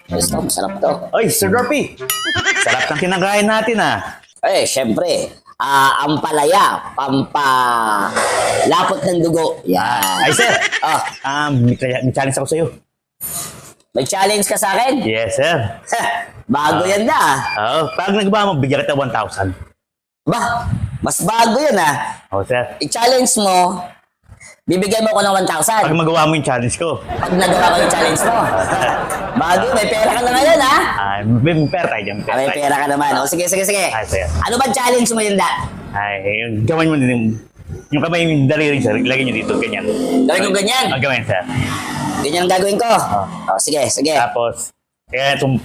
Gusto, masarap to. Oy, Sir Dorpy! Sarap ng kinakain natin Eh, syempre, ampalaya, pampalapot ng dugo. Yan. Ay, sir! May challenge ako sa'yo. May challenge ka sa akin? Yes, sir. Bago yan na. Pag nagba mo, bigyan kita 1,000. Ba, mas bago yan Sir. I-challenge mo, bibigyan mo ko ng 1,000. Pag magawa mo yung challenge ko. Pag nagawa ko yung challenge mo. Bago, may pera ka na ngayon, May pera tayo dyan. May pera ka naman. O, sige. Ay, sir. Ano ba challenge mo yun, da? Ay, gawin mo din yung kamay yung daliri, sir. Ilagay nyo dito, ganyan. Gawin ko ganyan? Gawin, sir. Ganyan ang gagawin ko? O, sige. Tapos, itong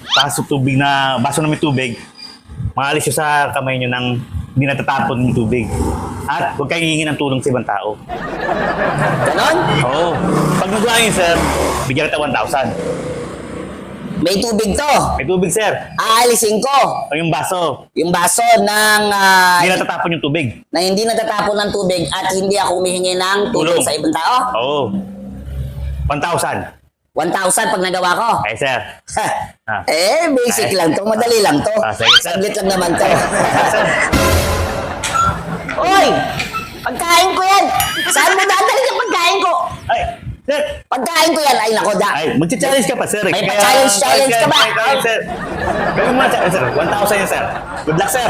baso na may tubig, maalis nyo sa kamay nyo ng hindi natatapon yung tubig. At huwag kayong hihingi ng tulong sa ibang tao. Ganon? Oo. Pag nagawa yun, sir, bigyan kita 1,000. May tubig to. May tubig, sir. Aalisin ko O yung baso. yung baso ng Hindi natatapon yung tubig. na hindi natatapon ng tubig at hindi ako humihingi ng tulong Tulong. sa ibang tao. Oo. 1,000. 1,000 pag nagawa ko. Ay, sir. Basic lang to. Madali lang to. Sige, sir. Saglit lang naman to. Oy! Pagkain ko yan! Saan mo dadalhin yung pagkain ko? Ay, sir. Pagkain ko yan! Ay, nako, da. Ay, magcha-challenge ka pa, sir. May pa-challenge ka ba? Sir. Gawin mo, sir. 1,000 yan, sir. Good luck, sir.